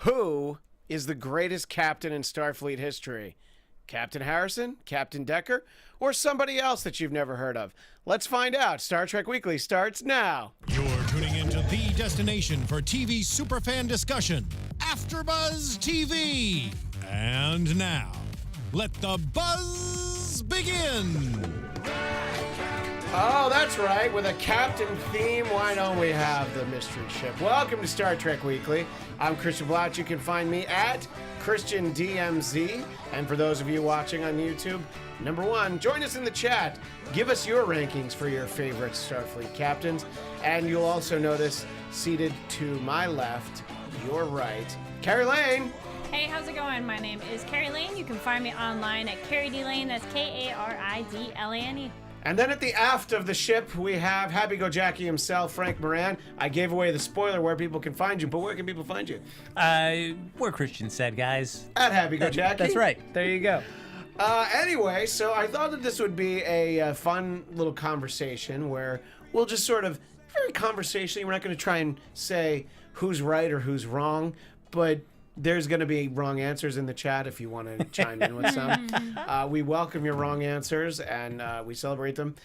Who is the greatest captain in Starfleet history? Captain Harrison, Captain Decker, or somebody else that you've never heard of? Let's find out. Star Trek Weekly starts now. You're tuning into the destination for TV superfan discussion, AFTERBUZZ TV. And now, let the buzz begin. Oh, that's right. With a captain theme, why don't we have the mystery ship? Welcome to Star Trek Weekly. I'm Christian Bladt. You can find me at Christian DMZ. And for those of you watching on YouTube, number one, join us in the chat. Give us your rankings for your favorite Starfleet captains. And you'll also notice, seated to my left, your right, Kari Lane. Hey, how's it going? My name is Kari Lane. You can find me online at Kari D Lane. That's Karidlane. And then at the aft of the ship, we have Happy Go Jackie himself, Frank Moran. I gave away the spoiler where people can find you, but where can people find you? Where Christian said, guys. At Happy Go Jackie. That's right. There you go. Anyway, so I thought that this would be a fun little conversation where we'll just sort of, very conversationally, we're not going to try and say who's right or who's wrong, but there's going to be wrong answers in the chat if you want to chime in with some. We welcome your wrong answers, and we celebrate them.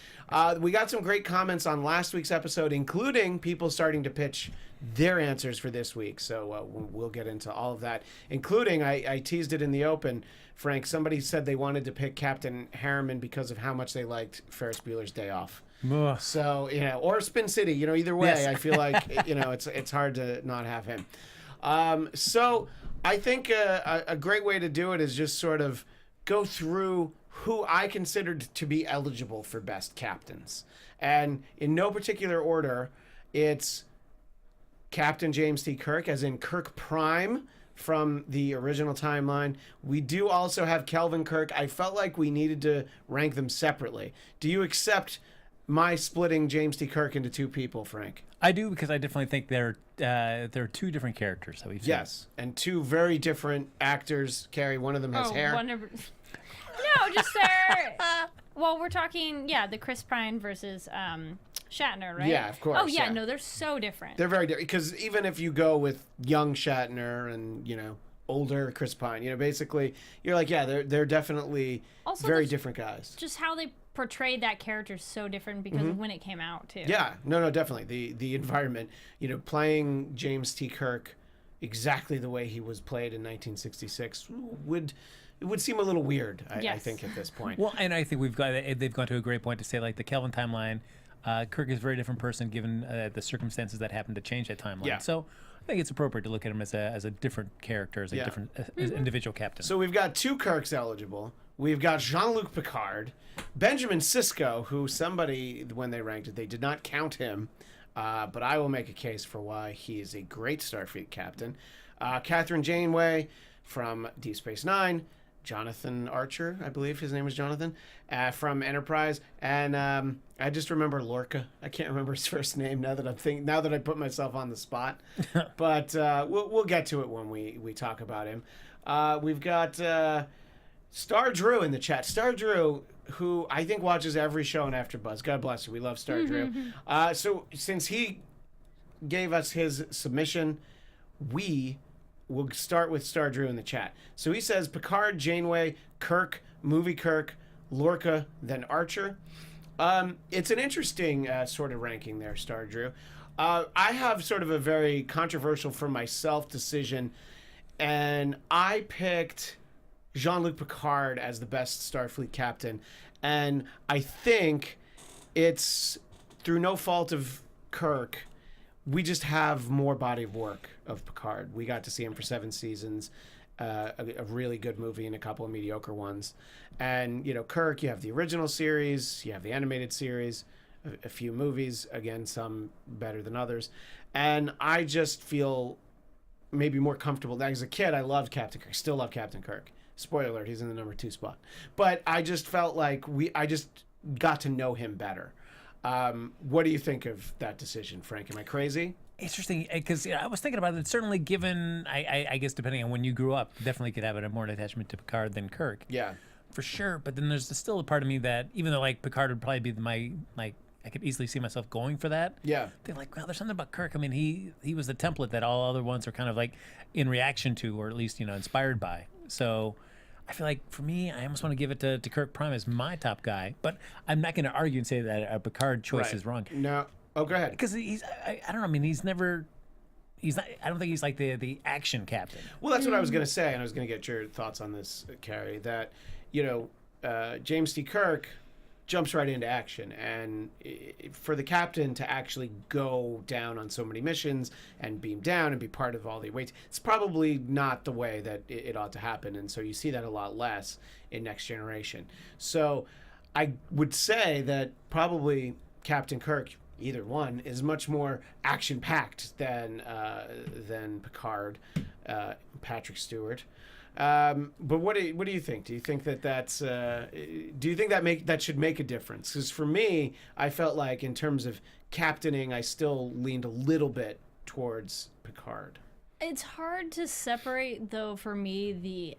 We got some great comments on last week's episode, including people starting to pitch their answers for this week. So we'll get into all of that, including, I teased it in the open, Frank, somebody said they wanted to pick Captain Harriman because of how much they liked Ferris Bueller's Day Off. Ugh. So, or Spin City, either way, yes. I feel like, it's hard to not have him. So I think a great way to do it is just sort of go through who I considered to be eligible for best captains. And in no particular order, it's Captain James T. Kirk, as in Kirk Prime from the original timeline. We do also have Kelvin Kirk. I felt like we needed to rank them separately. Do you accept my splitting James T. Kirk into two people, Frank? I do, because I definitely think there are two different characters that we've seen. Yes, and two very different actors. Carrie, one of them has hair. No, just their... well, we're talking, the Chris Pine versus Shatner, right? Yeah, of course. Oh, yeah, no, they're so different. They're very different, because even if you go with young Shatner and, older Chris Pine, basically, you're like, they're definitely also very different guys. Just how they portrayed that character is so different because of when it came out, too. Yeah, no, definitely. The environment, playing James T. Kirk exactly the way he was played in 1966 would seem a little weird, I think, at this point. Well, and I think they've gone to a great point to say, like, the Kelvin timeline, Kirk is a very different person given the circumstances that happened to change that timeline. Yeah. So I think it's appropriate to look at him as a different character, as a different as individual captain. So we've got two Kirks eligible. We've got Jean-Luc Picard, Benjamin Sisko, who somebody, when they ranked it, they did not count him, but I will make a case for why he is a great Starfleet captain. Catherine Janeway from Deep Space Nine, Jonathan Archer, I believe his name is Jonathan, from Enterprise, and I just remember Lorca. I can't remember his first name now that I put myself on the spot, but we'll get to it when we talk about him. We've got Star Drew in the chat. Star Drew, who I think watches every show on AfterBuzz. God bless you. We love Star Drew. So since he gave us his submission, we will start with Star Drew in the chat. So he says Picard, Janeway, Kirk, Movie Kirk, Lorca, then Archer. It's an interesting sort of ranking there, Star Drew. I have sort of a very controversial for myself decision, and I picked Jean-Luc Picard as the best Starfleet captain, and I think it's through no fault of Kirk. We just have more body of work of Picard. We got to see him for 7 seasons, a really good movie and a couple of mediocre ones. And, Kirk, you have the original series, you have the animated series, a few movies, again, some better than others. And I just feel maybe more comfortable. As a kid, I loved Captain Kirk, still love Captain Kirk. Spoiler alert, he's in the number 2 spot. But I just felt like I just got to know him better. What do you think of that decision, Frank? Am I crazy? Interesting, because I was thinking about it. Certainly, given I guess depending on when you grew up, definitely could have a more attachment to Picard than Kirk. Yeah, for sure. But then there's still a part of me that, even though like Picard would probably be my I could easily see myself going for that. Yeah. They're like, well, there's something about Kirk. I mean, he was the template that all other ones are kind of like in reaction to, or at least, inspired by. So I feel like for me, I almost want to give it to Kirk Prime as my top guy, but I'm not going to argue and say that a Picard choice is wrong. No. Oh, go ahead. Because I don't know. I mean, he's not. I don't think he's like the action captain. Well, that's what I was going to say, and I was going to get your thoughts on this, Kari. That James T. Kirk jumps right into action, and for the captain to actually go down on so many missions and beam down and be part of all the weights, it's probably not the way that it ought to happen, and so you see that a lot less in Next Generation. So I would say that probably Captain Kirk, either one, is much more action-packed than Picard, Patrick Stewart. But what do you think? Do you think that's do you think that should make a difference? Because for me, I felt like in terms of captaining, I still leaned a little bit towards Picard. It's hard to separate, though, for me,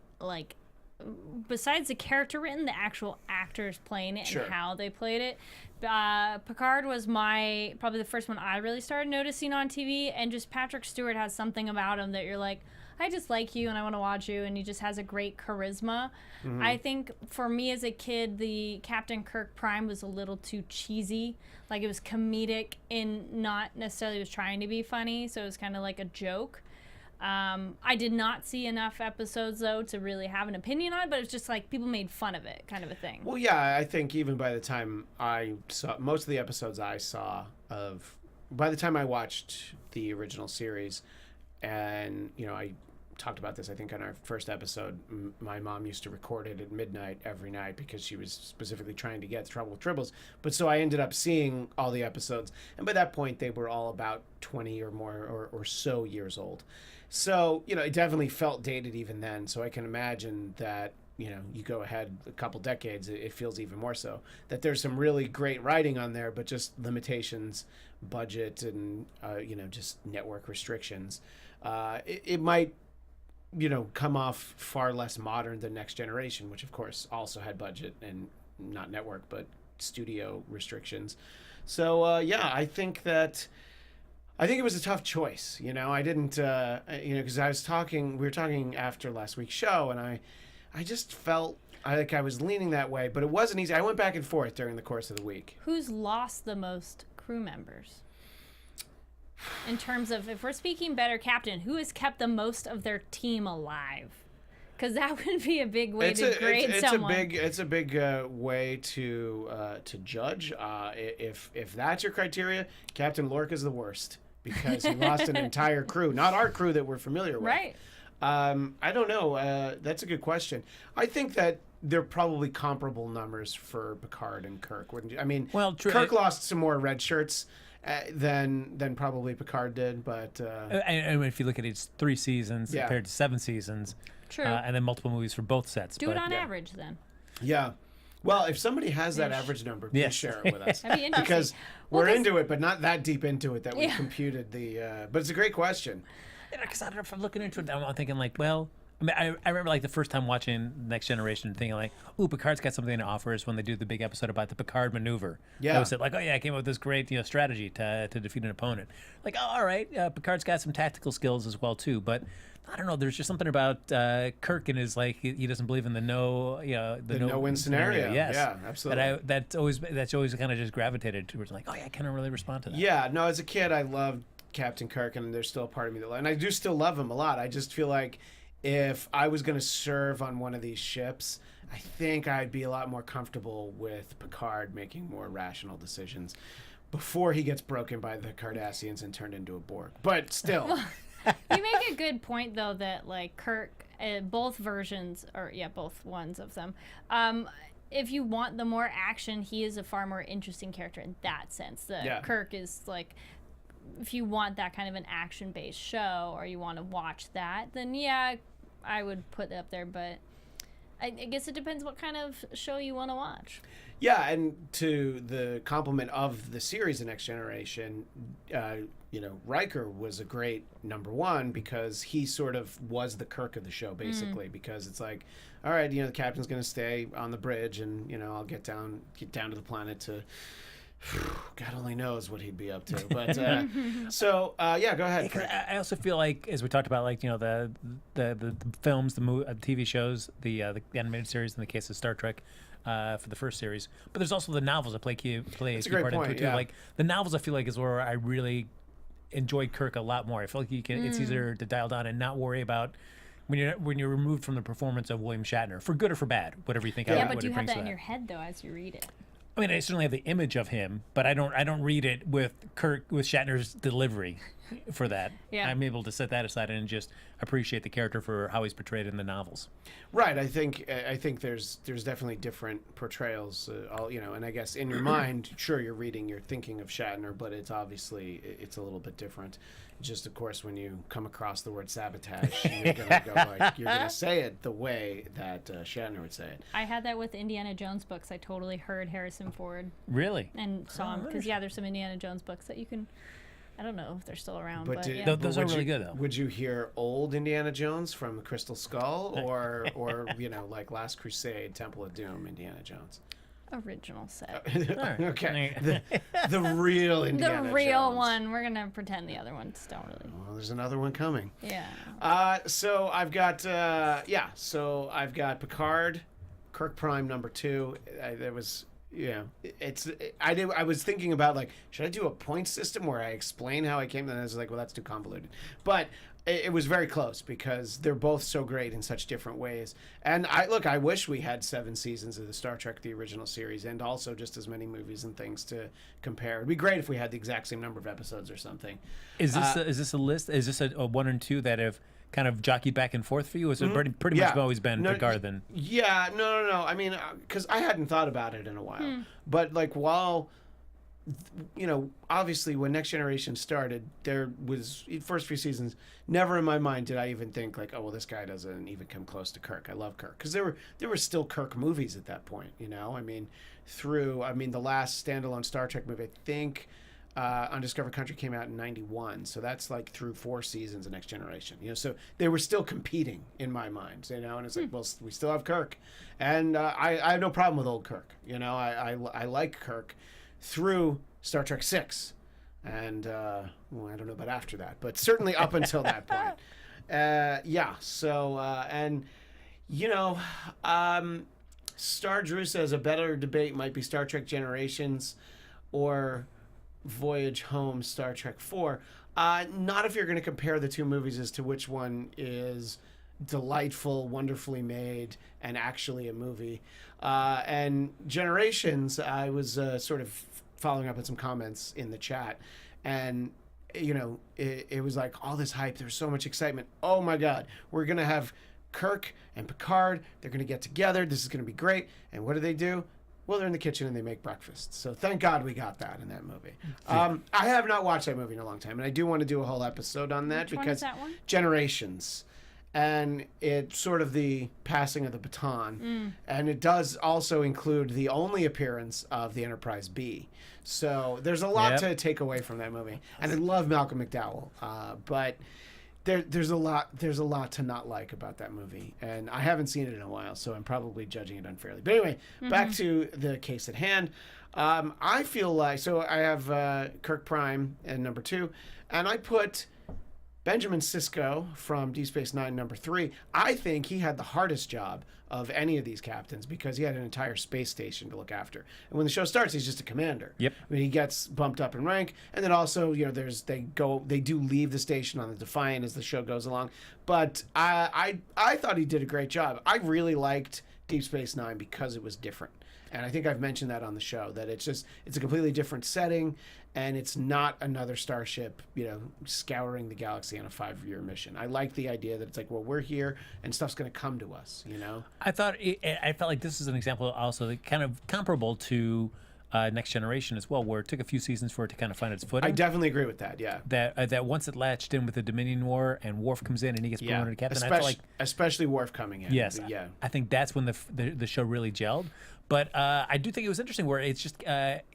besides the character written, the actual actors playing it and how they played it. Picard was probably the first one I really started noticing on TV, and just Patrick Stewart has something about him that you're like, I just like you and I want to watch you, and he just has a great charisma. Mm-hmm. I think for me as a kid, the Captain Kirk Prime was a little too cheesy. Like, it was comedic and not necessarily was trying to be funny, so it was kind of like a joke. I did not see enough episodes, though, to really have an opinion on it, but it's just like people made fun of it, kind of a thing. Well, yeah, I think even by the time I saw most of the episodes by the time I watched the original series, and, I talked about this, I think, on our first episode, my mom used to record it at midnight every night because she was specifically trying to get Trouble with Tribbles. But so I ended up seeing all the episodes, and by that point, they were all about 20 or more or so years old. So, it definitely felt dated even then. So I can imagine that, you go ahead a couple decades, it feels even more so. That there's some really great writing on there, but just limitations, budget, and, just network restrictions. It might, come off far less modern than Next Generation, which, of course, also had budget and not network, but studio restrictions. So, I think it was a tough choice. I didn't, because we were talking after last week's show, and I just felt like I was leaning that way, but it wasn't easy. I went back and forth during the course of the week. Who's lost the most crew members? In terms of, if we're speaking better captain, who has kept the most of their team alive? Because that would be a big way to grade someone. It's a big way to judge. If that's your criteria, Captain Lorca's the worst because he lost an entire crew, not our crew that we're familiar with. Right. I don't know. That's a good question. I think that they're probably comparable numbers for Picard and Kirk, wouldn't you? I mean, Kirk lost some more red shirts than probably Picard did, but and if you look at it, it's 3 seasons compared to 7 seasons. True. And then multiple movies for both sets. Do it on average, then. Yeah. Well, if somebody has that average number, please share it with us. That'd be interesting. Because we're into it, but not that deep into it that we computed the... but it's a great question. Because I don't know if I'm looking into it, I'm thinking like, well... I mean, I remember like the first time watching Next Generation thinking like, ooh, Picard's got something to offer us when they do the big episode about the Picard maneuver. Yeah. That was it. Like, oh yeah, I came up with this great strategy to defeat an opponent. Like, oh, all right, Picard's got some tactical skills as well too. But I don't know, there's just something about Kirk and his like he doesn't believe in the no-win scenario. Yes. Yeah, absolutely. That's always kind of just gravitated towards like, oh yeah, I kind of really respond to that. Yeah, no, as a kid I loved Captain Kirk, and there's still a part of me that and I do still love him a lot. I just feel like if I was going to serve on one of these ships, I think I'd be a lot more comfortable with Picard making more rational decisions before he gets broken by the Cardassians and turned into a Borg. But still. You make a good point, though, that, like, Kirk, both versions, or, both ones of them, if you want the more action, he is a far more interesting character in that sense. Kirk is, like... If you want that kind of an action-based show or you want to watch that, then I would put it up there. But I guess it depends what kind of show you want to watch. Yeah, and to the compliment of the series The Next Generation, Riker was a great number one because he sort of was the Kirk of the show, basically, because it's like, all right, the captain's going to stay on the bridge and, I'll get down to the planet to God only knows what he'd be up to. But yeah, go ahead. I also feel like, as we talked about, like, you know, the films, the TV shows, the animated series in the case of Star Trek, for the first series, but there's also the novels that play a key part into it too. Like the novels, I feel like is where I really enjoyed Kirk a lot more. I feel like it's easier to dial down and not worry about when you're removed from the performance of William Shatner, for good or for bad, whatever you think. Yeah, but do you have that in your head though as you read it? I mean, I certainly have the image of him, but I don't read it with Shatner's delivery for that. Yeah. I'm able to set that aside and just appreciate the character for how he's portrayed in the novels. Right. I think there's definitely different portrayals. And I guess in your mind, sure, you're thinking of Shatner, but it's obviously it's a little bit different. Just of course, when you come across the word sabotage, you're gonna go like you're gonna say it the way that Shatner would say it. I had that with Indiana Jones books. I totally heard Harrison Ford. Really? And saw him because there's some Indiana Jones books that you can. I don't know if they're still around, but those are really good though. Would you hear old Indiana Jones from Crystal Skull, or like Last Crusade, Temple of Doom, Indiana Jones? Original set. Okay. The real Indiana Jones. The real one. We're gonna pretend the other ones don't really. Well, there's another one coming. Yeah. So I've got Picard, Kirk Prime #2. I was thinking about, like, should I do a point system where I explain how I came to that? I was like, well, that's too convoluted. But it was very close because they're both so great in such different ways. And I wish we had 7 seasons of the Star Trek, the original series, and also just as many movies and things to compare. It'd be great if we had the exact same number of episodes or something. Is this a list? Is this a 1 and 2 that have kind of jockeyed back and forth for you? Or has it pretty much always been Picard then? Yeah, no. I mean, because I hadn't thought about it in a while. But like while, obviously when Next Generation started, there was first few seasons. Never in my mind did I even think like, oh well, this guy doesn't even come close to Kirk. I love Kirk because there were still Kirk movies at that point. I mean, the last standalone Star Trek movie, I think. Undiscovered Country came out in '91, so that's like through 4 seasons of Next Generation. So they were still competing in my mind. And it's like, well, we still have Kirk, and I have no problem with old Kirk. I like Kirk through Star Trek 6, and I don't know about after that, but certainly up until that point. Star Drew says a better debate might be Star Trek Generations, or Voyage Home, Star Trek 4. Not if you're going to compare the two movies as to which one is delightful, wonderfully made, and actually a movie. And Generations, I was sort of following up on some comments in the chat, and it was like all this hype. There's so much excitement. Oh my God, we're going to have Kirk and Picard. They're going to get together. This is going to be great. And what do? Well, they're in the kitchen and they make breakfast. So thank God we got that in that movie. I have not watched that movie in a long time, and I do want to do a whole episode on that. Which one is that one? Generations. And it's sort of the passing of the baton. And it does also include the only appearance of the Enterprise B. So there's a lot to take away from that movie. And I love Malcolm McDowell. But there's a lot to not like about that movie, and I haven't seen it in a while, so I'm probably judging it unfairly. But anyway, back to the case at hand. I feel like I have Kirk Prime and #2, and I put Benjamin Sisko from Deep Space Nine #3. I think he had the hardest job of any of these captains because he had an entire space station to look after. And when the show starts, he's just a commander. Yep. I mean, he gets bumped up in rank, and then also, they do leave the station on the Defiant as the show goes along. But I thought he did a great job. I really liked Deep Space Nine because it was different. And I think I've mentioned that on the show, that it's a completely different setting, and it's not another starship, scouring the galaxy on a 5-year mission. I like the idea that it's like, well, we're here, and stuff's going to come to us, I felt like this is an example also that kind of comparable to Next Generation as well, where it took a few seasons for it to kind of find its footing. I definitely agree with that, yeah. That once it latched in with the Dominion War and Worf comes in and he gets promoted to captain, especially Worf coming in. Yes, yeah. I think that's when the show really gelled. But I do think it was interesting where it's just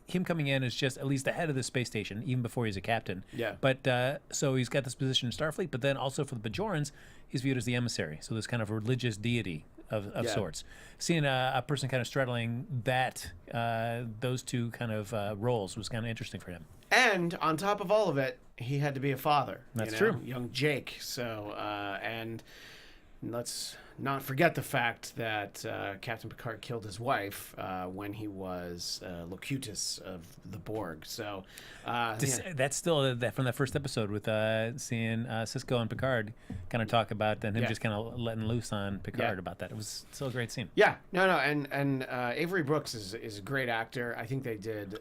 him coming in is just at least ahead of the space station, even before he's a captain. Yeah. But so he's got this position in Starfleet, but then also for the Bajorans, he's viewed as the emissary. So this kind of religious deity of sorts. Seeing a person kind of straddling that those two kind of roles was kind of interesting for him. And on top of all of it, he had to be a father. That's true. Young Jake. So, and let's not forget the fact that Captain Picard killed his wife when he was Locutus of the Borg. So, that's still from that first episode with seeing Sisko and Picard kind of talk about and him just kind of letting loose on Picard about that. It was still a great scene. Yeah, no, and Avery Brooks is a great actor. I think they did.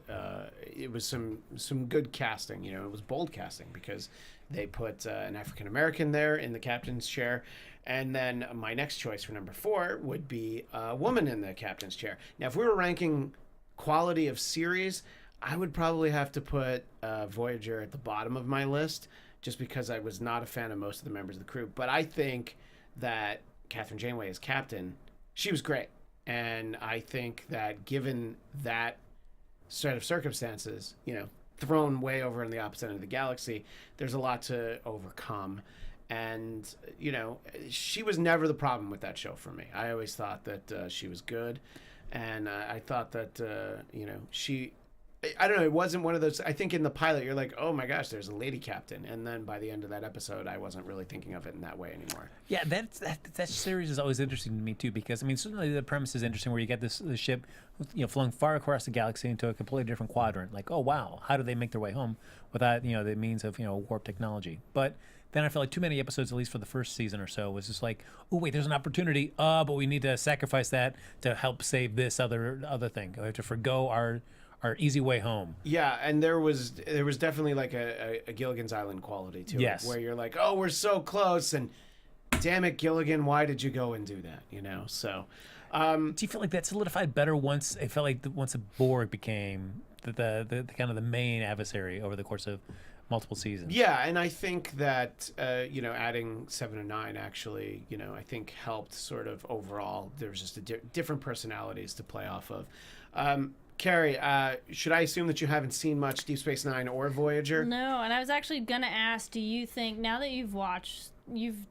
It was some good casting. It was bold casting because they put an African American there in the captain's chair. And then my next choice for number 4 would be a woman in the captain's chair. Now, if we were ranking quality of series, I would probably have to put Voyager at the bottom of my list, just because I was not a fan of most of the members of the crew. But I think that Catherine Janeway as captain, she was great. And I think that given that set of circumstances, thrown way over in the opposite end of the galaxy, there's a lot to overcome. And, she was never the problem with that show for me. I always thought that she was good. And I thought that, I don't know, it wasn't one of those, I think in the pilot, you're like, oh my gosh, there's a lady captain. And then by the end of that episode, I wasn't really thinking of it in that way anymore. Yeah, that series is always interesting to me, too, because, certainly the premise is interesting where you get this ship, flowing far across the galaxy into a completely different quadrant. Like, oh, wow, how do they make their way home without, the means of, warp technology? But then I felt like too many episodes, at least for the first season or so, was just like, oh, wait, there's an opportunity, but we need to sacrifice that to help save this other thing. We have to forgo our easy way home. Yeah, and there was definitely like a Gilligan's Island quality to it, where you're like, oh, we're so close, and damn it, Gilligan, why did you go and do that? So, do you feel like that solidified better once it felt like once the Borg became the kind of the main adversary over the course of multiple seasons? Yeah, and I think that adding 7 and 9 actually, I think helped sort of overall. There was just different personalities to play off of. Kari, should I assume that you haven't seen much Deep Space Nine or Voyager? No, and I was actually gonna ask, do you think, now that you've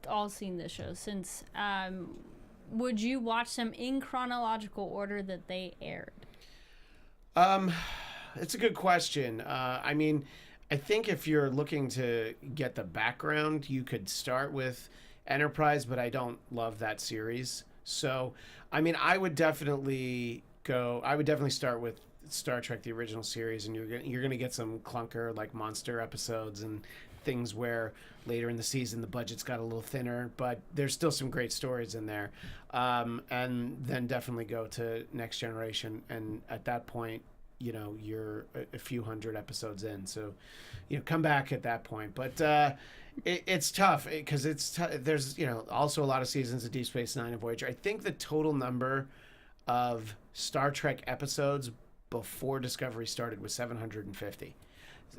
all seen this show since, would you watch them in chronological order that they aired? It's a good question. I think if you're looking to get the background, you could start with Enterprise, but I don't love that series. So, I would definitely start with Star Trek, the original series, and you're gonna get some clunker, like monster episodes and things where later in the season the budget's got a little thinner, but there's still some great stories in there. And then definitely go to Next Generation, and at that point, you're a few hundred episodes in, so come back at that point. But it's tough because there's also a lot of seasons of Deep Space Nine and Voyager. I think the total number of Star Trek episodes before Discovery started was 750.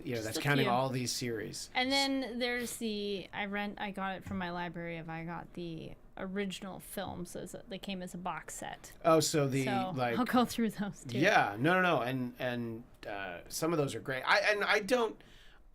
That's counting all these series. And then there's I got it from my library. I got the original films they came as a box set. Oh, so I'll go through those too. Yeah, no, and some of those are great.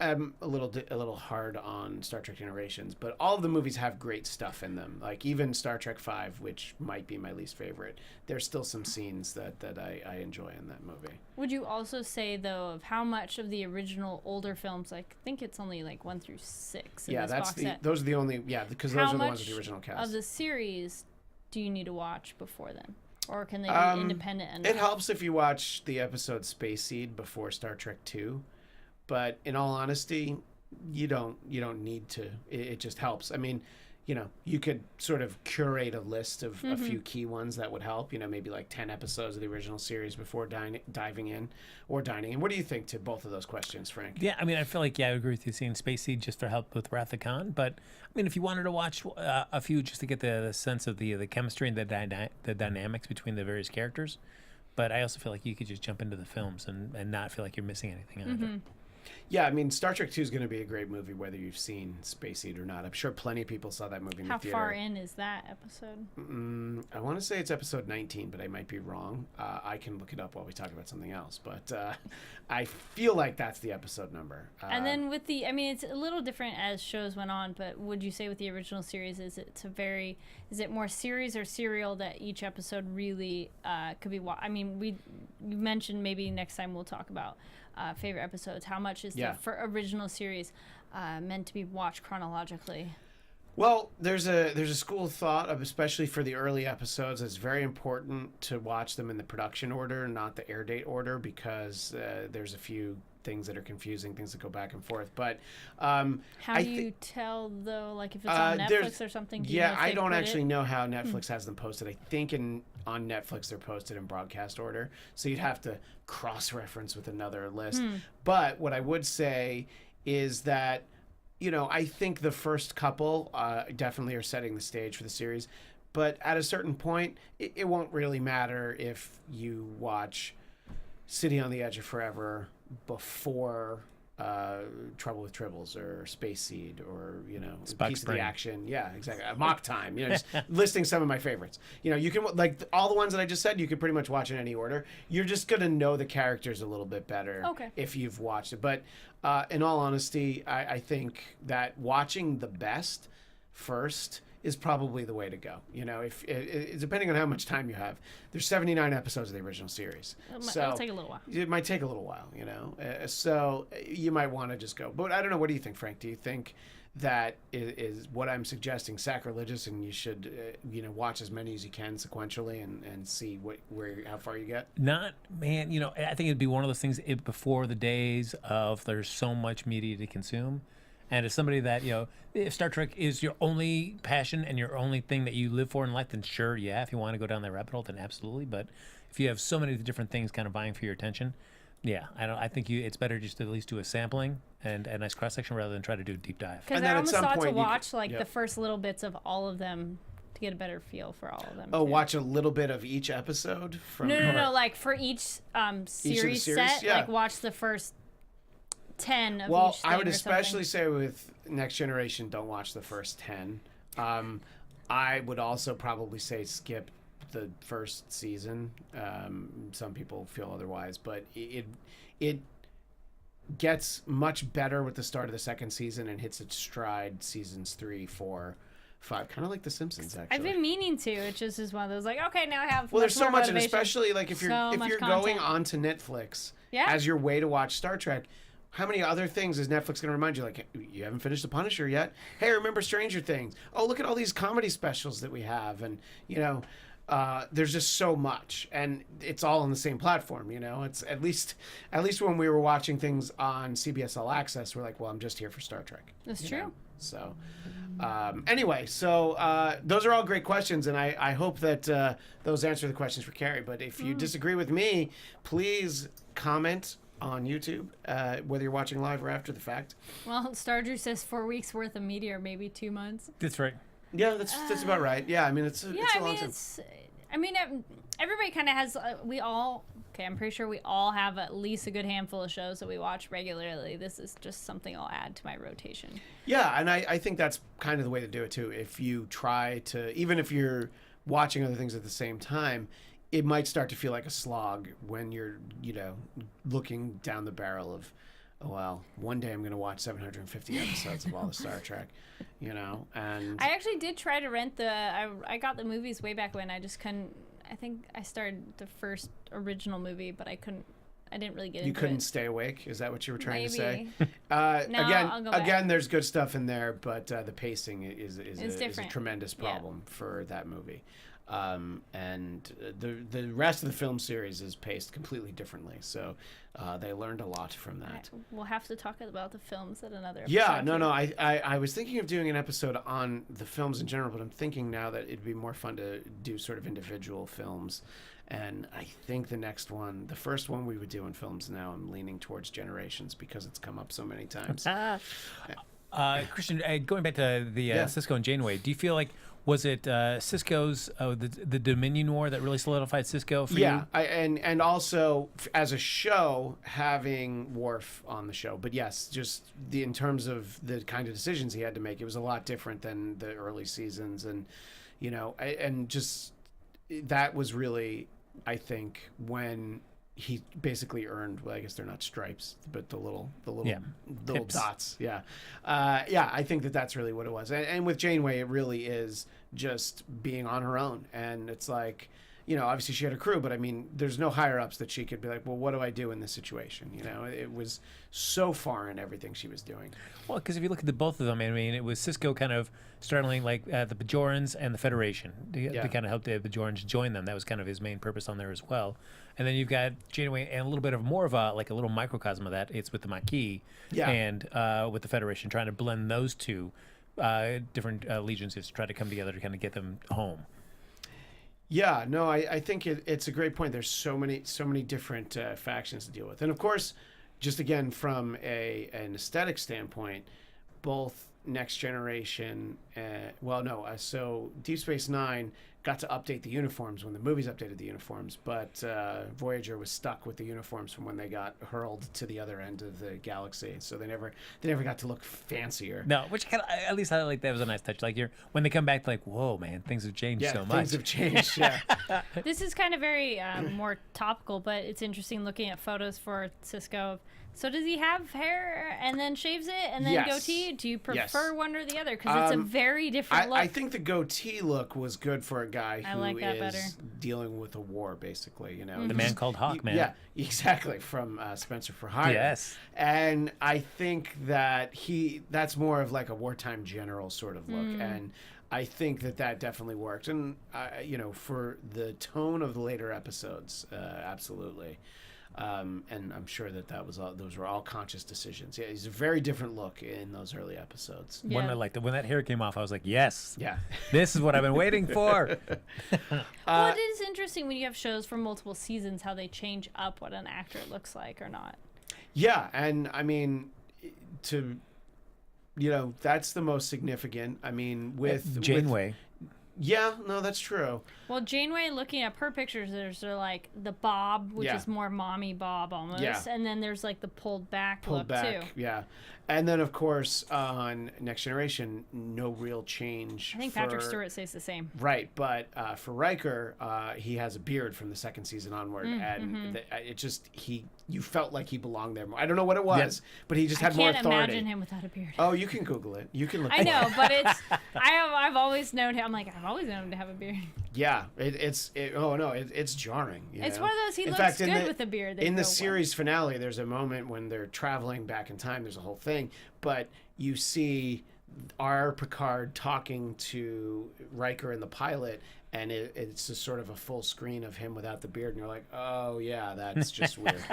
I'm a little hard on Star Trek Generations, but all of the movies have great stuff in them. Like even Star Trek V, which might be my least favorite, there's still some scenes that I enjoy in that movie. Would you also say, though, of how much of the original older films, I think it's only like 1 through 6 in this box set. Those are the only, because those are the ones with the original cast. Of the series do you need to watch before then? Or can they be independent enough? It helps if you watch the episode Space Seed before Star Trek II. But in all honesty, you don't need to. It just helps. You could sort of curate a list of a few key ones that would help. Maybe like 10 episodes of the original series before diving in or dining in. What do you think to both of those questions, Frank? Yeah, I feel like, I agree with you seeing Space Seed just for help with Wrath of Khan. But, if you wanted to watch a few just to get the sense of the chemistry and the dynamics between the various characters. But I also feel like you could just jump into the films and not feel like you're missing anything either. Yeah, I mean, Star Trek 2 is going to be a great movie, whether you've seen Space Seed or not. I'm sure plenty of people saw that movie in the theater. How far in is that episode? I want to say it's episode 19, but I might be wrong. I can look it up while we talk about something else, but I feel like that's the episode number. And then with the, I mean, it's a little different as shows went on, but would you say with the original series, is it more series or serial that each episode really could be I mean, you mentioned maybe next time we'll talk about favorite episodes. How much is the original series meant to be watched chronologically? Well, there's a school of thought, especially for the early episodes, it's very important to watch them in the production order, not the air date order, because there's a few things that are confusing, things that go back and forth. But how do you tell though, like if it's on Netflix or something? I don't actually know how Netflix has them posted. I think on Netflix they're posted in broadcast order, so you'd have to cross-reference with another list. But what I would say is that, you know, I think the first couple definitely are setting the stage for the series, but at a certain point it won't really matter if you watch City on the Edge of Forever before Trouble with Tribbles or Space Seed or, you know, Piece of the Action. Yeah, exactly. Mock Time. You know, just listing some of my favorites. You know, you can, like, all the ones that I just said, you could pretty much watch in any order. You're just going to know the characters a little bit better if you've watched it. But in all honesty, I think that watching the best first is probably the way to go. You know, if depending on how much time you have. There's 79 episodes of the original series. It'll take a little while. It might take a little while, you know. So you might want to just go. But I don't know. What do you think, Frank? Do you think that is what I'm suggesting sacrilegious, and you should, you know, watch as many as you can sequentially and see how far you get? Not, man. You know, I think it'd be one of those things before the days of there's so much media to consume. And as somebody that, you know, if Star Trek is your only passion and your only thing that you live for in life, then sure, yeah. If you want to go down that rabbit hole, then absolutely. But if you have so many different things kind of vying for your attention, yeah, I think it's better just to at least do a sampling and a nice cross section rather than try to do a deep dive. Because I almost thought to watch the first little bits of all of them to get a better feel for all of them. Oh, too. Watch a little bit of each episode from. No. Like for each series set, like watch the first 10 of each thing. I would especially say with Next Generation, don't watch the first 10. I would also probably say skip the first season. Some people feel otherwise, but it gets much better with the start of the second season and hits its stride seasons 3, 4, 5, kind of like The Simpsons. Actually, I've been meaning to. It just is one of those, like, okay, now I have. Well, there's so much, and especially like if you're going onto Netflix as your way to watch Star Trek. How many other things is Netflix going to remind you? Like, you haven't finished The Punisher yet? Hey, remember Stranger Things? Oh, look at all these comedy specials that we have. And, you know, there's just so much. And it's all on the same platform, you know? It's at least when we were watching things on CBS All Access, we're like, well, I'm just here for Star Trek. That's true. Know? So, anyway, those are all great questions. And I hope that those answer the questions for Kari. But if you disagree with me, please comment on YouTube, whether you're watching live or after the fact. Well, Stardrew says 4 weeks worth of media, maybe 2 months. That's right. Yeah, that's about right. Yeah, I mean it's a long time. Everybody kind of has. I'm pretty sure we all have at least a good handful of shows that we watch regularly. This is just something I'll add to my rotation. Yeah, and I think that's kind of the way to do it too. If you try to, even if you're watching other things at the same time, it might start to feel like a slog when you're, you know, looking down the barrel of, oh, well, one day I'm going to watch 750 episodes of all the Star Trek, you know, and... I actually did try to rent I got the movies way back when. I just couldn't... I think I started the first original movie, but I didn't really get into it. You couldn't stay awake? Is that what you were trying to say? No, again, there's good stuff in there, but the pacing is a tremendous problem for that movie. And the rest of the film series is paced completely differently, so they learned a lot from that. We'll have to talk about the films at another episode. Yeah, no, I was thinking of doing an episode on the films in general, but I'm thinking now that it'd be more fun to do sort of individual films. And I think the first one we would do in films now, I'm leaning towards Generations because it's come up so many times. Christian, going back to the Sisko and Janeway, do you feel like Was it Sisko's the Dominion War that really solidified Sisko for you? Yeah, and also as a show having Worf on the show, but yes, just in terms of the kind of decisions he had to make, it was a lot different than the early seasons, and and just that was really, I think, when he basically earned, well, I guess they're not stripes, but the little Pips. dots. Yeah. I think that's really what it was. And with Janeway, it really is just being on her own. And it's like, obviously she had a crew, but I mean, there's no higher ups that she could be like, well, what do I do in this situation? It was so foreign, everything she was doing. Well, because if you look at both of them, I mean, it was Sisko kind of startling like the Bajorans and the Federation to kind of help the Bajorans join them. That was kind of his main purpose on there as well. And then you've got Janeway and a little bit of more of a little microcosm of that. It's with the Maquis and with the Federation, trying to blend those two different allegiances to try to come together to kind of get them home. Yeah, no, I think it's a great point. There's so many different factions to deal with, and of course, just again from an aesthetic standpoint, both Next Generation, so Deep Space Nine got to update the uniforms when the movies updated the uniforms, but Voyager was stuck with the uniforms from when they got hurled to the other end of the galaxy, so they never got to look fancier. No, which at least I like that was a nice touch. Like when they come back, like, whoa, man, things have changed so much. Things have changed. Yeah. This is kind of very more topical, but it's interesting looking at photos for Sisko. So does he have hair and then shaves it and then goatee? Do you prefer one or the other? Because it's a very different look. I think the goatee look was good for a guy who like that better. Dealing with a war, basically. The Man Called Hawk, man. Yeah, exactly, from Spencer for Hire. Yes. And I think that that's more of like a wartime general sort of look. And I think that definitely worked. And, for the tone of the later episodes, absolutely. And I'm sure those were all conscious decisions. Yeah, it's a very different look in those early episodes. Yeah. When that hair came off, I was like, yes, yeah, this is what I've been waiting for. Well, it is interesting when you have shows for multiple seasons how they change up what an actor looks like or not. Yeah, and I mean, that's the most significant. I mean, with Janeway. Yeah, no, that's true. Well, Janeway, looking up her pictures, there's like the bob, which is more mommy bob almost, and then there's like the pulled back look too. Yeah, and then of course on Next Generation, no real change. I think Patrick Stewart stays the same. Right, but for Riker, he has a beard from the second season onward, and you felt like he belonged there more. I don't know what it was, but he just had more authority. I can't imagine him without a beard. Oh, you can Google it. You can look. I know, but I've always known him. I've always known him to have a beard. Yeah, it's jarring. It's one of those. He looks good with a beard. In the series finale, there's a moment when they're traveling back in time. There's a whole thing, but you see our Picard talking to Riker and the pilot, and it's just sort of a full screen of him without the beard, and you're like, oh yeah, that's just weird.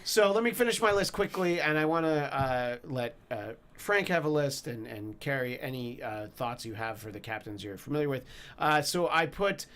So let me finish my list quickly, and I want to let Frank have a list, and Kari, any thoughts you have for the captains you're familiar with. So I put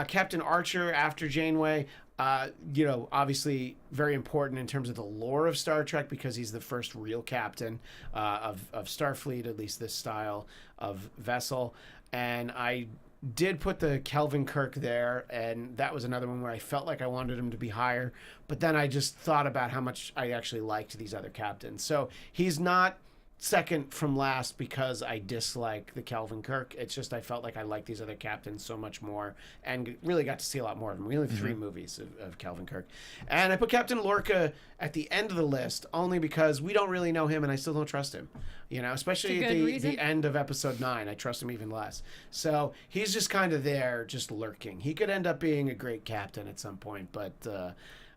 Captain Archer after Janeway. Obviously very important in terms of the lore of Star Trek because he's the first real captain of Starfleet, at least this style of vessel. And I did put the Kelvin Kirk there, and that was another one where I felt like I wanted him to be higher. But then I just thought about how much I actually liked these other captains. So he's not second from last because I dislike the Kelvin Kirk. It's just I felt like I liked these other captains so much more and really got to see a lot more of them. We only have 3 movies of Kelvin Kirk. And I put Captain Lorca at the end of the list only because we don't really know him and I still don't trust him. Especially at the end of episode 9. I trust him even less. So he's just kind of there, just lurking. He could end up being a great captain at some point, but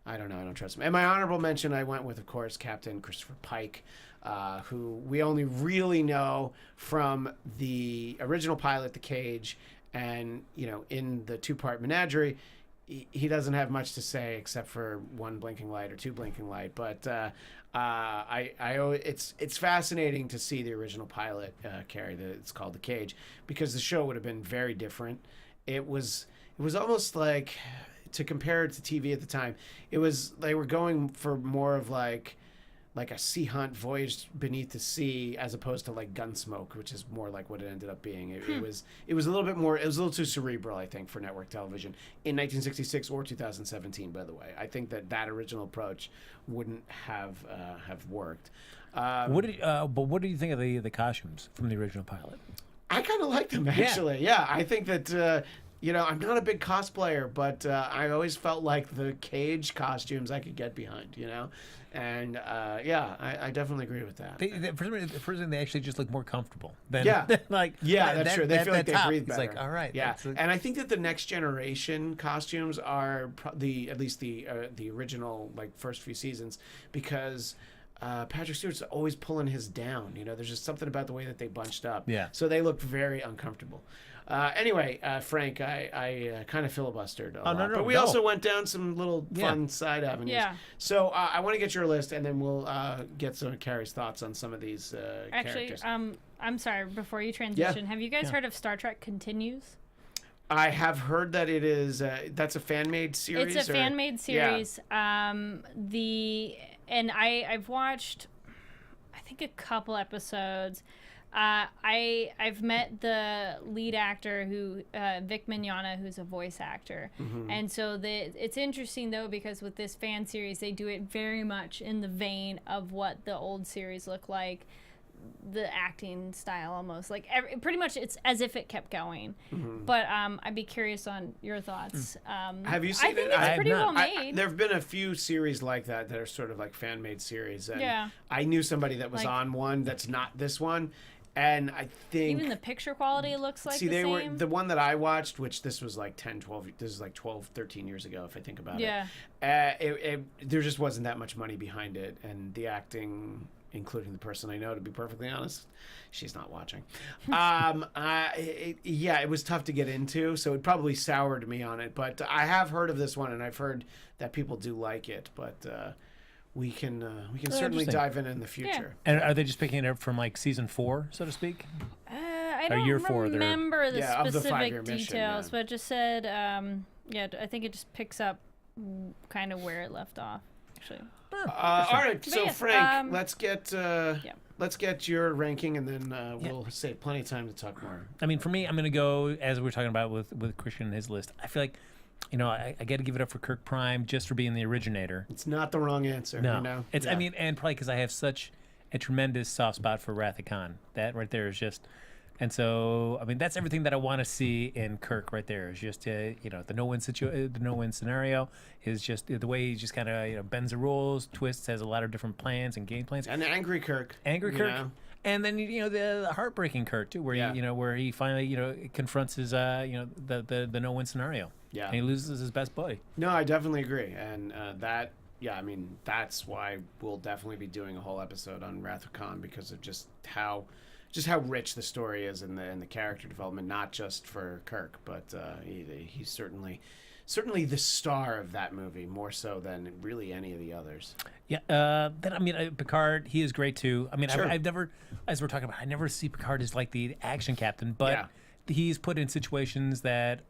I don't know. I don't trust him. And my honorable mention, I went with, of course, Captain Christopher Pike, who we only really know from the original pilot, The Cage, and, in the 2-part menagerie, he doesn't have much to say except for 1 blinking light or 2 blinking light. But it's fascinating to see the original pilot carry it's called The Cage, because the show would have been very different. It was almost like, to compare it to TV at the time, it was they were going for more of like like a sea hunt voyage beneath the sea, as opposed to like Gunsmoke, which is more like what it ended up being. It was a little bit more. It was a little too cerebral, I think, for network television in 1966 or 2017. By the way, I think that original approach wouldn't have worked. But what do you think of the costumes from the original pilot? I kind of like them, actually. Yeah, I think that. I'm not a big cosplayer, but I always felt like the Cage costumes I could get behind, And, I definitely agree with that. For some reason, they actually just look more comfortable. Than, that's true. They feel like they breathe better. It's like, all right. Yeah, and I think that the Next Generation costumes are at least the original, like, first few seasons, because... Patrick Stewart's always pulling his down. There's just something about the way that they bunched up. Yeah. So they look very uncomfortable. Anyway, Frank, I kind of filibustered a lot. No, but we also went down some little fun side avenues. Yeah. So I want to get your list, and then we'll get some of Kari's thoughts on some of these characters. I'm sorry, before you transition, have you guys heard of Star Trek Continues? I have heard that it is, that's a fan-made series? It's a fan-made series. Yeah. And I've watched, I think, a couple episodes. I've met the lead actor, Vic Mignogna, who's a voice actor. Mm-hmm. And so it's interesting, though, because with this fan series, they do it very much in the vein of what the old series looked like. The acting style, almost like pretty much it's as if it kept going. Mm-hmm. But I'd be curious on your thoughts. Have you seen it? I think it's pretty well made. There have been a few series like that are sort of like fan made series. And I knew somebody that was on one that's not this one, and I think even the picture quality looks like they were the one that I watched, which this was like 12 13 years ago if I think about it. There just wasn't that much money behind it, and the acting, including the person I know, to be perfectly honest, she's not watching. It was tough to get into, so it probably soured me on it. But I have heard of this one, and I've heard that people do like it. But we can certainly dive in the future. Yeah. And are they just picking it up from like season 4, so to speak? I don't remember the specific details, but it just said, I think it just picks up kind of where it left off, actually. All right, so Frank, let's get your ranking, and then we'll save plenty of time to talk more. I mean, for me, I'm going to go, as we were talking about with Christian and his list, I feel like, I got to give it up for Kirk Prime just for being the originator. It's not the wrong answer. No. It's, I mean, and probably because I have such a tremendous soft spot for Wrath of Khan. That right there is just... And so, I mean, that's everything that I want to see in Kirk right there. Is just, the no-win scenario is just the way he just kind of bends the rules, twists, has a lot of different plans and game plans. And angry Kirk. Kirk. And then the heartbreaking Kirk too, where where he finally confronts his the no-win scenario. Yeah. And he loses his best buddy. No, I definitely agree, and that's why we'll definitely be doing a whole episode on Wrath of Khan, because of just how rich the story is in the character development, not just for Kirk, but he's certainly the star of that movie, more so than really any of the others. Yeah. Picard, he is great too. I mean, sure. I've never, as we're talking about, I never see Picard as like the action captain, but he's put in situations that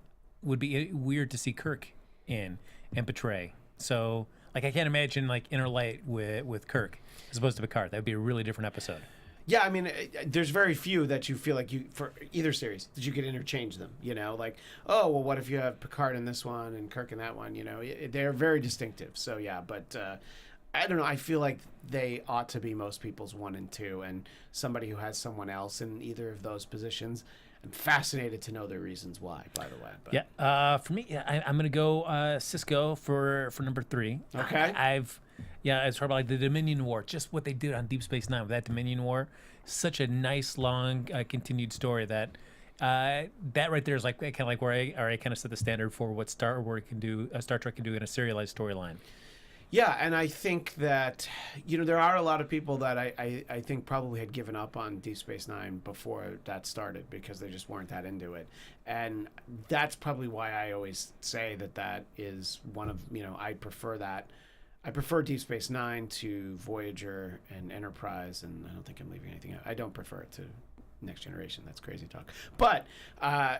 would be weird to see Kirk in and portray. So, like, I can't imagine like Inner Light with Kirk as opposed to Picard. That would be a really different episode. Yeah, I mean, there's very few that you feel like for either series that you could interchange them. Like, oh, well, what if you have Picard in this one and Kirk in that one? They're very distinctive. So yeah, but I don't know. I feel like they ought to be most people's 1 and 2, and somebody who has someone else in either of those positions. I'm fascinated to know their reasons why, by the way. But. For me, I'm going to go Sisko for number 3. Okay. It's probably like the Dominion War, just what they did on Deep Space Nine with that Dominion War. Such a nice, long, continued story that right there is like kind of like where I kind of set the standard for what Star Trek can do in a serialized storyline. Yeah, and I think that, there are a lot of people that I think probably had given up on Deep Space Nine before that started because they just weren't that into it. And that's probably why I always say that is one of, I prefer that. I prefer Deep Space Nine to Voyager and Enterprise, and I don't think I'm leaving anything out. I don't prefer it to Next Generation. That's crazy talk. But, I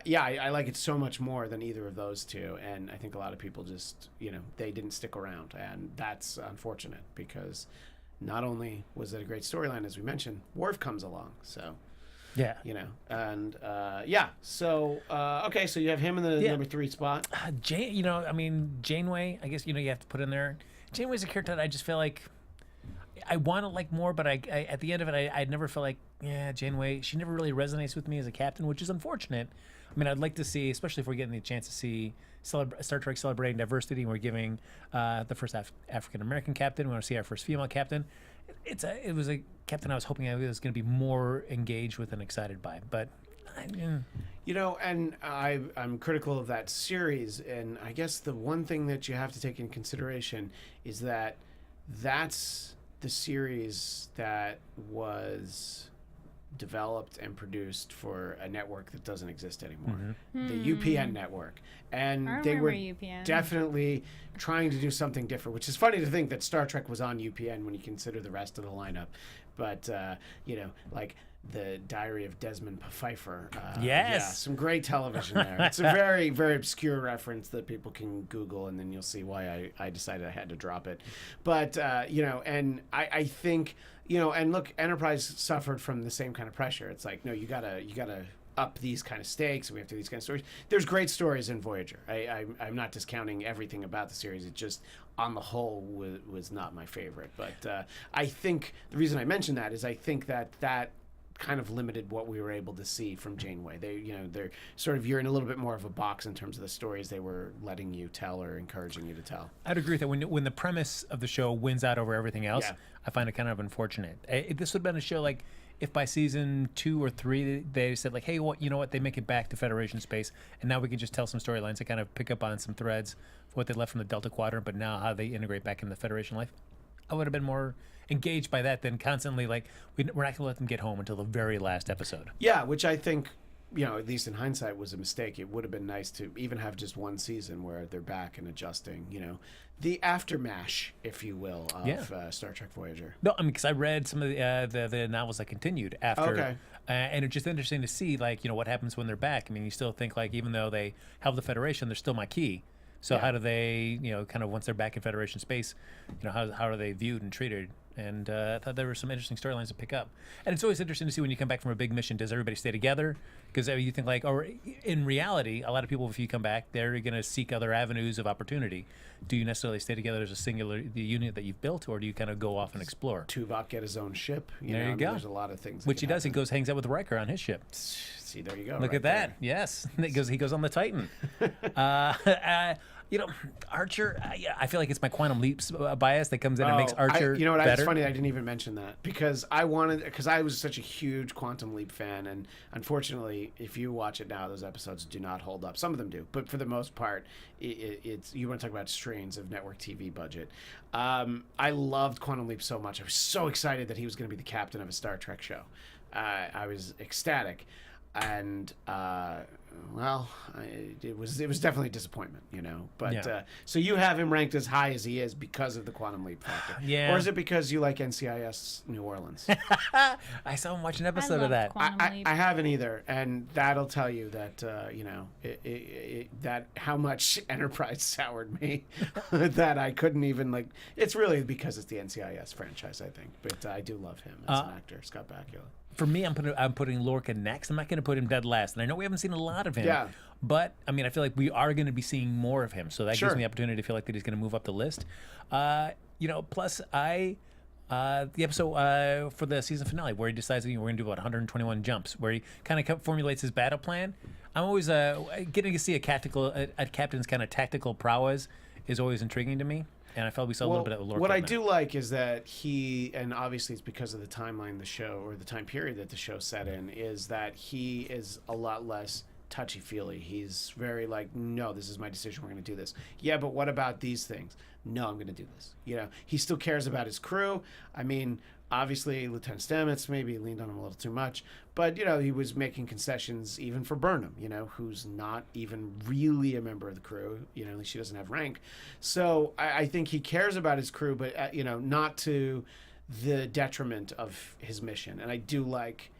like it so much more than either of those two, and I think a lot of people just, they didn't stick around, and that's unfortunate because not only was it a great storyline, as we mentioned, Worf comes along. So, Yeah. you know, and so okay, so you have him in the number 3 spot. Janeway, I guess, you have to put in there. Janeway's a character that I just feel like I want to like more, but I at the end of it, I never felt like, Janeway, she never really resonates with me as a captain, which is unfortunate. I mean, I'd like to see, especially if we're getting the chance to see Star Trek celebrating diversity, and we're giving the first African-American captain. We want to see our first female captain. It was a captain I was hoping I was going to be more engaged with and excited by, but You know, and I'm critical of that series, and I guess the one thing that you have to take in consideration is that that's the series that was developed and produced for a network that doesn't exist anymore, the UPN network, and they were UPN. definitely trying to do something different, which is funny to think that Star Trek was on UPN when you consider the rest of the lineup. But like the Diary of Desmond Pfeiffer. Yes, some great television there. It's a very, very obscure reference that people can Google, and then you'll see why I decided I had to drop it. But and I think, and look, Enterprise suffered from the same kind of pressure. It's like, no, you gotta up these kind of stakes, and we have to do these kind of stories. There's great stories in Voyager. I'm not discounting everything about the series. It just, on the whole, was not my favorite. But I think the reason I mention that is I think that kind of limited what we were able to see from Janeway. They're sort of, you're in a little bit more of a box in terms of the stories they were letting you tell or encouraging you to tell. I'd agree with that. When the premise of the show wins out over everything else, I find it kind of unfortunate. This would have been a show like if by season 2 or 3 they said like, hey, you know what, they make it back to Federation space, and now we can just tell some storylines to kind of pick up on some threads of what they left from the Delta Quadrant, but now how they integrate back into the Federation life. I would have been more engaged by that than constantly like, we're not going to let them get home until the very last episode. Yeah, which I think, at least in hindsight, was a mistake. It would have been nice to even have just one season where they're back and adjusting, the aftermash, if you will, of Star Trek Voyager. No, I mean, because I read some of the novels that continued after. Okay. And it's just interesting to see, like, what happens when they're back. I mean, you still think, like, even though they have the Federation, they're still Maquis. So how do they, kind of once they're back in Federation space, how are they viewed and treated? And I thought there were some interesting storylines to pick up. And it's always interesting to see when you come back from a big mission, does everybody stay together? Because you think like, or in reality, a lot of people, if you come back, they're going to seek other avenues of opportunity. Do you necessarily stay together as a the unit that you've built, or do you kind of go off and explore? Tuvok get his own ship. There you go. There's a lot of things. Which he does. He goes, hangs out with Riker on his ship. See, there you go. Look right at that. there. Yes. He goes on the Titan. Archer, I feel like it's my Quantum Leaps bias that comes in and makes Archer better. It's funny I didn't even mention that because I was such a huge Quantum Leap fan, and unfortunately, if you watch it now, those episodes do not hold up. Some of them do, but for the most part, it's you want to talk about strains of network TV budget. I loved Quantum Leap so much. I was so excited that he was going to be the captain of a Star Trek show. I was ecstatic. And it was definitely a disappointment, But so you have him ranked as high as he is because of the Quantum Leap factor, yeah. Or is it because you like NCIS New Orleans? I saw him watch an episode of that. I haven't either, and that'll tell you that that how much Enterprise soured me that I couldn't even It's really because it's the NCIS franchise, I think. But I do love him as an actor, Scott Bakula. For me, I'm putting Lorca next. I'm not going to put him dead last. And I know we haven't seen a lot of him. Yeah. But, I mean, I feel like we are going to be seeing more of him. So that gives me the opportunity to feel like that he's going to move up the list. Plus, the episode for the season finale where he decides we're going to do about 121 jumps, where he kind of formulates his battle plan. I'm always getting to see a captain's kind of tactical prowess is always intriguing to me. And I felt we saw a little bit of Lorca. What I do like is that and obviously it's because of the timeline the show, or the time period that the show set in, is that he is a lot less touchy-feely. He's very no, this is my decision, we're going to do this. Yeah, but what about these things? No, I'm going to do this. He still cares about his crew. I mean, obviously, Lieutenant Stamets maybe leaned on him a little too much, but, he was making concessions even for Burnham, who's not even really a member of the crew. At least she doesn't have rank. So I think he cares about his crew, but, not to the detriment of his mission. And I do like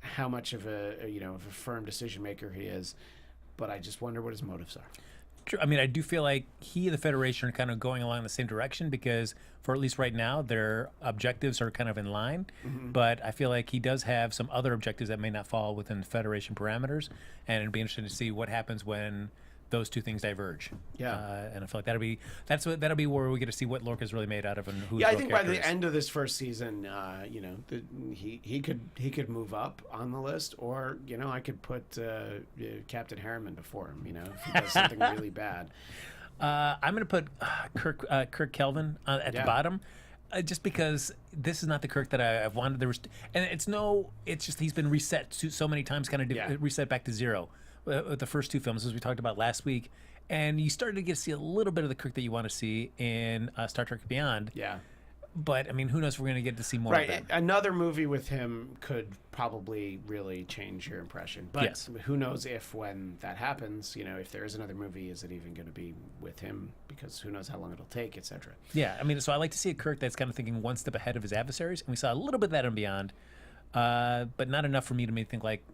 how much of a firm decision maker he is, but I just wonder what his motives are. True. I mean, I do feel like he and the Federation are kind of going along the same direction because, for at least right now, their objectives are kind of in line. But I feel like he does have some other objectives that may not fall within the Federation parameters, and it'd be interesting to see what happens when those two things diverge. Yeah. And I feel like that'll be where we get to see what Lorca's really made out of and who. Yeah, I think by the end of this first season, he could move up on the list, or I could put Captain Harriman before him. If he does something really bad. I'm going to put Kirk Kelvin at the bottom. Just because this is not the Kirk that I've wanted. It's just he's been reset so many times, kind of reset back to zero. With the first two films, as we talked about last week, and you started to get to see a little bit of the Kirk that you want to see in Star Trek Beyond. Yeah. But, I mean, who knows if we're going to get to see more of that. Another movie with him could probably really change your impression. But who knows when that happens, if there is another movie, is it even going to be with him? Because who knows how long it'll take, etc. Yeah, I mean, so I like to see a Kirk that's kind of thinking one step ahead of his adversaries, and we saw a little bit of that in Beyond, but not enough for me to think like,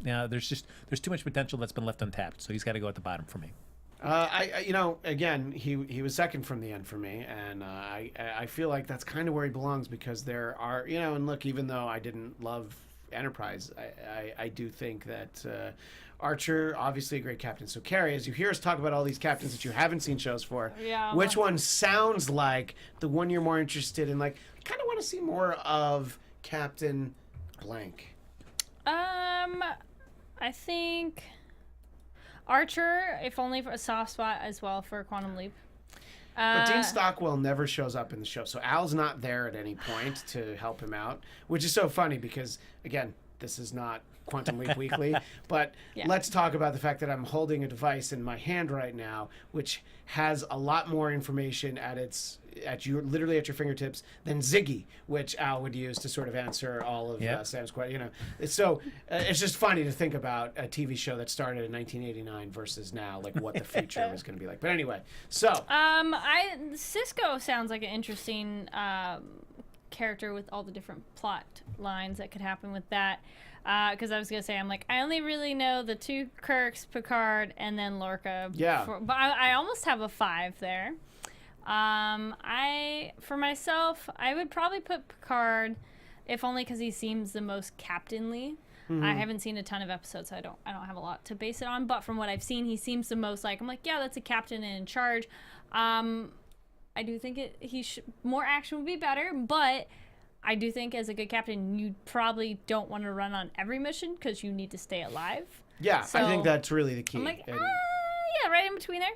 there's too much potential that's been left untapped, so he's got to go at the bottom for me. Again, he was second from the end for me, and I feel like that's kind of where he belongs because there are, and look, even though I didn't love Enterprise, I do think that Archer, obviously a great captain. So Kari, as you hear us talk about all these captains that you haven't seen shows for, which one sounds like the one you're more interested in? Like, I kind of want to see more of Captain Blank. I think Archer, if only for a soft spot as well for Quantum Leap. But Dean Stockwell never shows up in the show, so Al's not there at any point to help him out, which is so funny because, again, this is not Quantum Leap Weekly, but let's talk about the fact that I'm holding a device in my hand right now, which has a lot more information literally at your fingertips than Ziggy, which Al would use to sort of answer all of Sam's questions. So it's just funny to think about a TV show that started in 1989 versus now, like what the future is going to be like. But anyway, so Sisko sounds like an interesting character with all the different plot lines that could happen with that. Because I was going to say, I only really know the two Kirks, Picard, and then Lorca. Yeah. But I almost have a 5 there. For myself, I would probably put Picard, if only because he seems the most captainly. I haven't seen a ton of episodes, so I don't have a lot to base it on. But from what I've seen, he seems the most like, I'm like, yeah, that's a captain and in charge. I do think more action would be better, but I do think as a good captain, you probably don't want to run on every mission because you need to stay alive. Yeah, so I think that's really the key. I'm like, right in between there.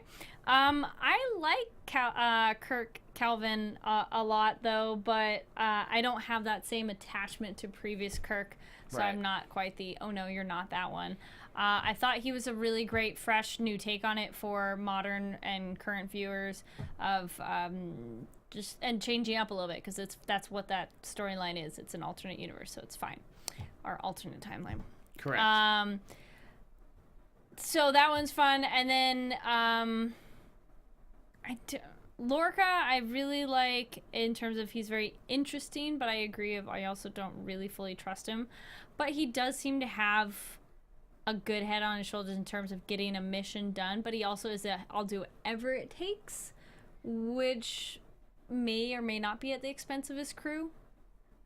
I like Kirk Kelvin a lot, though, but I don't have that same attachment to previous Kirk, so I'm not quite the, oh no, you're not that one. I thought he was a really great, fresh, new take on it for modern and current viewers of and changing up a little bit, because that's what that storyline is. It's an alternate universe, so it's fine. Or alternate timeline. Correct. So that one's fun. And then Lorca, I really like in terms of he's very interesting, but I agree I also don't really fully trust him. But he does seem to have a good head on his shoulders in terms of getting a mission done. But he also is I'll do whatever it takes, which may or may not be at the expense of his crew.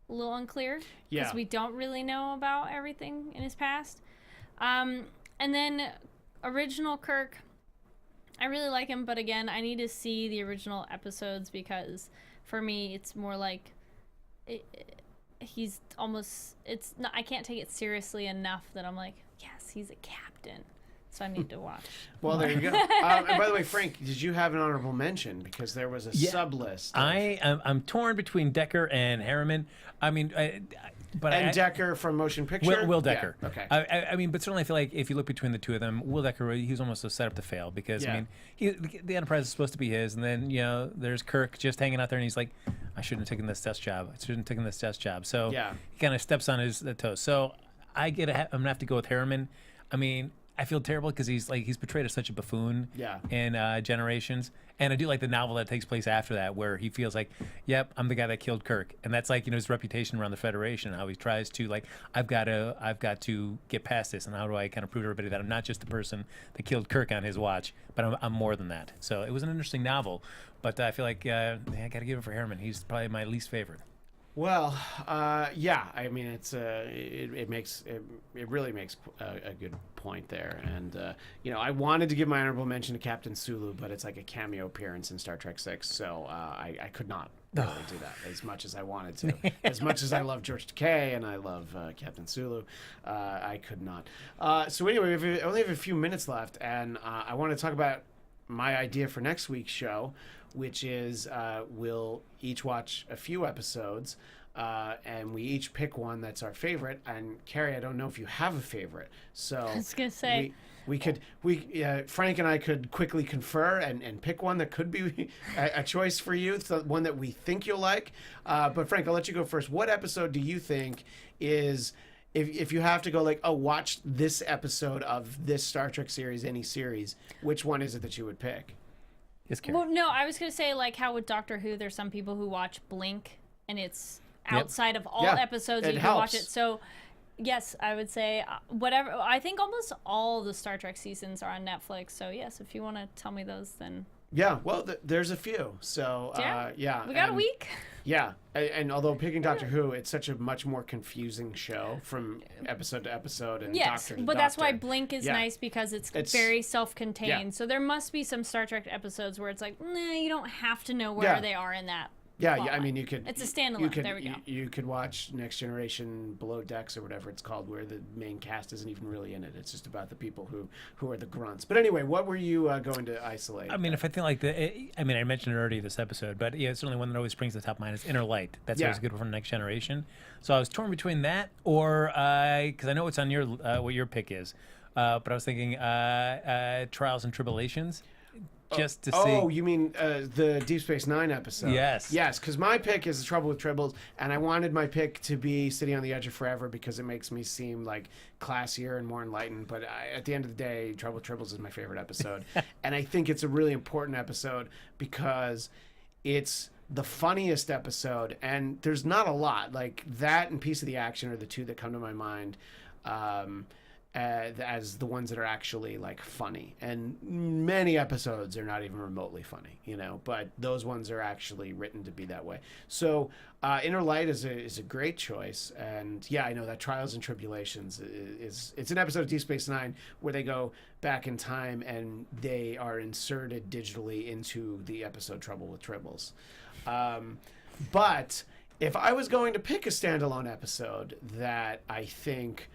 A little unclear. Yeah. Because we don't really know about everything in his past. And then original Kirk, I really like him, but again, I need to see the original episodes because for me, it's more like he's almost, it's not, I can't take it seriously enough that I'm like, yes, he's a captain. So I need to watch. Well, there you go. And by the way, Frank, did you have an honorable mention? Because there was a sub list. I'm torn between Decker and Harriman. I mean, Decker from Motion Picture? Will Decker. Yeah, okay. I mean, but certainly I feel like if you look between the two of them, Will Decker, he's almost so set up to fail because, I mean, the Enterprise is supposed to be his, and then, there's Kirk just hanging out there, and he's like, I shouldn't have taken this test job. So he kind of steps on his toes. So I'm going to have to go with Harriman. I mean, I feel terrible because he's portrayed as such a buffoon in Generations, and I do like the novel that takes place after that, where he feels like, yep, I'm the guy that killed Kirk, and that's like his reputation around the Federation, how he tries to I've got to get past this, and how do I kind of prove to everybody that I'm not just the person that killed Kirk on his watch, but I'm more than that. So it was an interesting novel, but I feel like I got to give it for Harriman. He's probably my least favorite. Well, yeah. I mean, it really makes a good point there, and I wanted to give my honorable mention to Captain Sulu, but it's like a cameo appearance in Star Trek VI, so I could not really do that as much as I wanted to. As much as I love George Takei and I love Captain Sulu, I could not. So anyway, we only have a few minutes left, and I want to talk about my idea for next week's show, which is we'll each watch a few episodes, and we each pick one that's our favorite. And Kari, I don't know if you have a favorite, so I was gonna say Frank and I could quickly confer and pick one that could be a choice for you, so one that we think you'll like. But Frank, I'll let you go first. What episode do you think is, if you have to go watch this episode of this Star Trek series, any series, which one is it that you would pick? Yes, Kari. Well, no, I was going to say, how with Doctor Who, there's some people who watch Blink, and it's outside of all episodes, you can watch it. So, yes, I would say whatever. I think almost all the Star Trek seasons are on Netflix. So, yes, if you want to tell me those, then... Yeah, well, there's a few. So, we got a week. Yeah, and although picking Doctor Who, it's such a much more confusing show from episode to episode and Doctor to but that's why Blink is nice, because it's very self-contained. Yeah. So there must be some Star Trek episodes where it's like, nah, you don't have to know where they are in that. Yeah, I mean, you could... It's a standalone. There we go. You could watch Next Generation Below Decks or whatever it's called, where the main cast isn't even really in it. It's just about the people who are the grunts. But anyway, what were you going to isolate? I mean, if I think I mentioned it already this episode, but it's certainly one that always springs to the top of mind is Inner Light. That's always a good one from Next Generation. So I was torn between that or, because I know it's on your what your pick is, but I was thinking Trials and Tribulations. Just to see. Oh, you mean the Deep Space Nine episode? Yes. Yes, because my pick is The Trouble with Tribbles, and I wanted my pick to be City on the Edge of Forever because it makes me seem like classier and more enlightened. But at the end of the day, Trouble with Tribbles is my favorite episode. And I think it's a really important episode because it's the funniest episode, and there's not a lot. Like that and Piece of the Action are the two that come to my mind. As the ones that are actually funny, and many episodes are not even remotely funny, but those ones are actually written to be that way. So Inner Light is a great choice, and I know that Trials and Tribulations it's an episode of Deep Space Nine where they go back in time and they are inserted digitally into the episode Trouble with Tribbles. But if I was going to pick a standalone episode that I think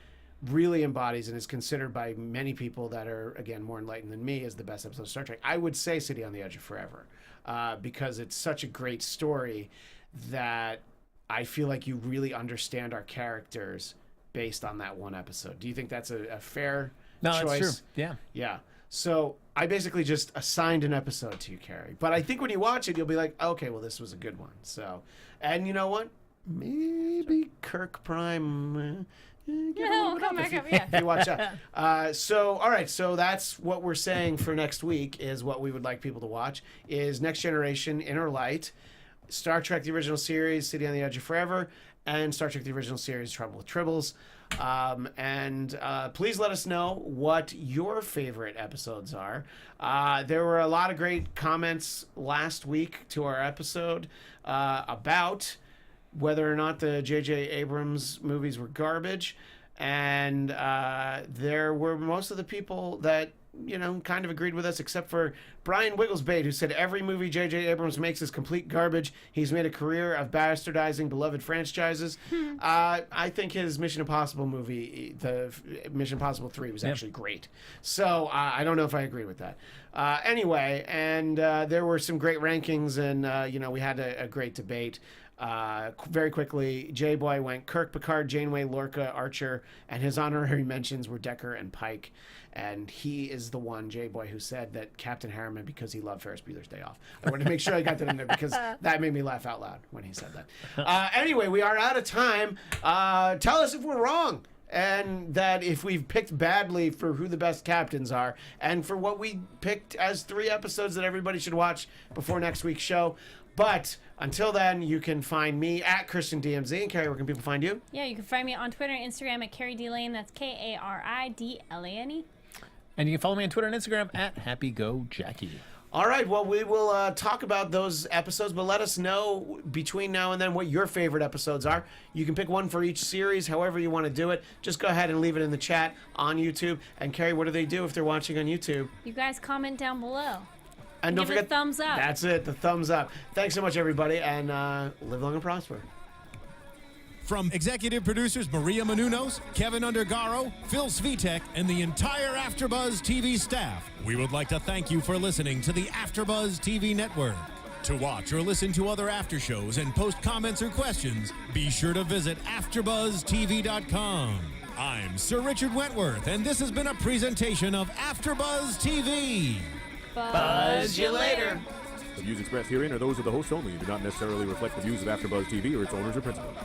really embodies and is considered by many people that are, again, more enlightened than me as the best episode of Star Trek, I would say City on the Edge of Forever, because it's such a great story that I feel like you really understand our characters based on that one episode. Do you think that's a fair choice? No, that's true. Yeah. Yeah. So I basically just assigned an episode to you, Kari. But I think when you watch it, you'll be like, okay, well, this was a good one. So, and you know what? Maybe Kirk Prime... we'll come back up. Yeah. If you watch that. So, all right. So that's what we're saying for next week is what we would like people to watch is Next Generation, Inner Light, Star Trek, the original series, City on the Edge of Forever, and Star Trek, the original series, Trouble with Tribbles. And please let us know what your favorite episodes are. There were a lot of great comments last week to our episode about whether or not the J.J. Abrams movies were garbage. And there were most of the people that, kind of agreed with us, except for Brian Wigglesbait, who said every movie J.J. Abrams makes is complete garbage. He's made a career of bastardizing beloved franchises. I think his Mission Impossible movie, the Mission Impossible 3, was actually great. So I don't know if I agree with that. Anyway, and there were some great rankings, and, we had a great debate. Very quickly, J-Boy went Kirk, Picard, Janeway, Lorca, Archer, and his honorary mentions were Decker and Pike. And he is the one, J-Boy, who said that Captain Harriman, because he loved Ferris Bueller's Day Off. I wanted to make sure I got that in there because that made me laugh out loud when he said that. Anyway, we are out of time. Tell us if we're wrong. and that if we've picked badly for who the best captains are, and for what we picked as 3 episodes that everybody should watch before next week's show. But until then, you can find me at Christian DMZ. And Kari, where can people find you? Yeah, you can find me on Twitter and Instagram at Kari D Lane. That's KARIDLANE. And you can follow me on Twitter and Instagram at HappyGoJackie. All right, well, we will talk about those episodes, but let us know between now and then what your favorite episodes are. You can pick one for each series, however you want to do it. Just go ahead and leave it in the chat on YouTube. And Kari, what do they do if they're watching on YouTube? You guys comment down below. And don't forget, a thumbs up. That's it, the thumbs up. Thanks so much, everybody, and live long and prosper. From executive producers Maria Menounos, Kevin Undergaro, Phil Svitek, and the entire AfterBuzz TV staff, we would like to thank you for listening to the AfterBuzz TV network. To watch or listen to other after shows and post comments or questions, be sure to visit AfterBuzzTV.com. I'm Sir Richard Wentworth, and this has been a presentation of AfterBuzz TV. Buzz you later. The views expressed herein are those of the hosts only and do not necessarily reflect the views of AfterBuzz TV or its owners or principals.